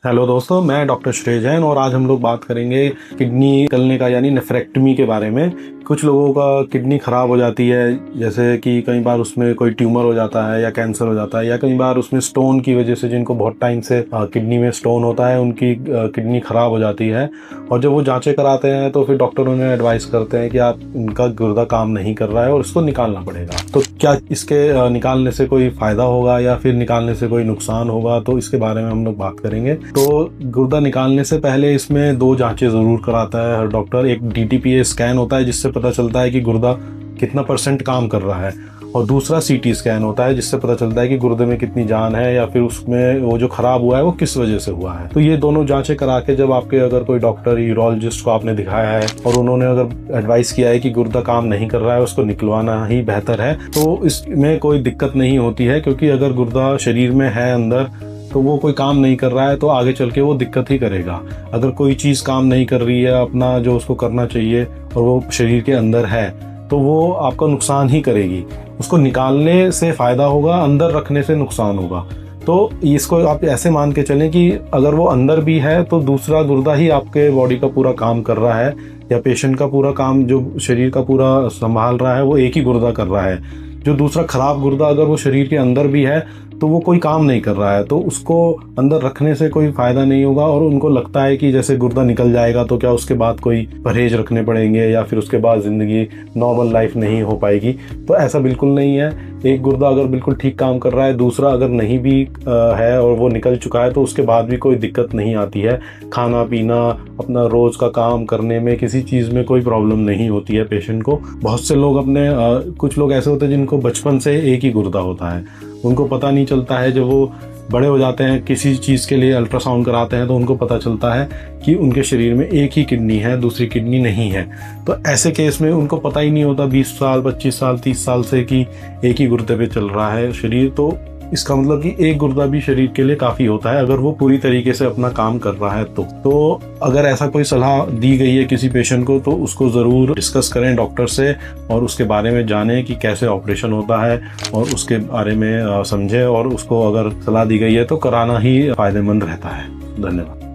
Hello दोस्तों, मैं doctor श्रेय जैन और आज हम लोग बात करेंगे किडनी निकलने का यानी नेफ्रेक्टमी के बारे में। कुछ लोगों का किडनी ख़राब हो जाती है, जैसे कि कई बार उसमें कोई ट्यूमर हो जाता है या कैंसर हो जाता है, या कई बार उसमें स्टोन की वजह से, जिनको बहुत टाइम से किडनी में स्टोन होता है, उनकी किडनी ख़राब हो जाती है। और जब वो जाँचें कराते हैं तो फिर डॉक्टर उन्हें एडवाइस करते हैं कि आप उनका गुर्दा काम नहीं कर रहा है और इसको निकालना पड़ेगा। तो क्या इसके निकालने से कोई फ़ायदा होगा या फिर निकालने से कोई नुकसान होगा, तो इसके बारे में हम लोग बात करेंगे। तो गुर्दा निकालने से पहले इसमें 2 जांचें ज़रूर कराता है हर डॉक्टर। एक DTPA स्कैन होता है जिससे पता चलता है कि गुर्दा कितना % काम कर रहा है, और दूसरा CT स्कैन होता है जिससे पता चलता है कि गुर्दे में कितनी जान है या फिर उसमें वो जो खराब हुआ है वो किस वजह से हुआ है। तो ये दोनों जांचें करा के जब आपके अगर कोई डॉक्टर यूरोलॉजिस्ट को आपने दिखाया है और उन्होंने अगर एडवाइस किया है कि गुर्दा काम नहीं कर रहा है, उसको निकलवाना ही बेहतर है, तो इसमें कोई दिक्कत नहीं होती है। क्योंकि अगर गुर्दा शरीर में है अंदर तो वो कोई काम नहीं कर रहा है तो आगे चल के वो दिक्कत ही करेगा। अगर कोई चीज़ काम नहीं कर रही है अपना जो उसको करना चाहिए और वो शरीर के अंदर है, तो वो आपका नुकसान ही करेगी। उसको निकालने से फ़ायदा होगा, अंदर रखने से नुकसान होगा। तो इसको आप ऐसे मान के चलें कि अगर वो अंदर भी है तो दूसरा गुर्दा ही आपके बॉडी का पूरा काम कर रहा है, या पेशेंट का पूरा काम जो शरीर का पूरा संभाल रहा है वो एक ही गुर्दा कर रहा है। जो दूसरा खराब गुर्दा अगर वो शरीर के अंदर भी है तो वो कोई काम नहीं कर रहा है, तो उसको अंदर रखने से कोई फ़ायदा नहीं होगा। और उनको लगता है कि जैसे गुर्दा निकल जाएगा तो क्या उसके बाद कोई परहेज रखने पड़ेंगे या फिर उसके बाद ज़िंदगी नॉर्मल लाइफ नहीं हो पाएगी। तो ऐसा बिल्कुल नहीं है। एक गुर्दा अगर बिल्कुल ठीक काम कर रहा है, दूसरा अगर नहीं भी है और वो निकल चुका है, तो उसके बाद भी कोई दिक्कत नहीं आती है। खाना पीना, अपना रोज़ का काम करने में, किसी चीज़ में कोई प्रॉब्लम नहीं होती है पेशेंट को। बहुत से लोग कुछ लोग ऐसे होते हैं जिनको बचपन से एक ही गुर्दा होता है, उनको पता नहीं चलता है। जब वो बड़े हो जाते हैं, किसी चीज़ के लिए अल्ट्रासाउंड कराते हैं तो उनको पता चलता है कि उनके शरीर में एक ही किडनी है, दूसरी किडनी नहीं है। तो ऐसे केस में उनको पता ही नहीं होता 20 साल, 25 साल, 30 साल से कि एक ही गुर्दे पे चल रहा है शरीर। तो इसका मतलब कि एक गुर्दा भी शरीर के लिए काफ़ी होता है अगर वो पूरी तरीके से अपना काम कर रहा है। तो अगर ऐसा कोई सलाह दी गई है किसी पेशेंट को तो उसको ज़रूर डिस्कस करें डॉक्टर से, और उसके बारे में जानें कि कैसे ऑपरेशन होता है और उसके बारे में समझें, और उसको अगर सलाह दी गई है तो कराना ही फ़ायदेमंद रहता है। धन्यवाद।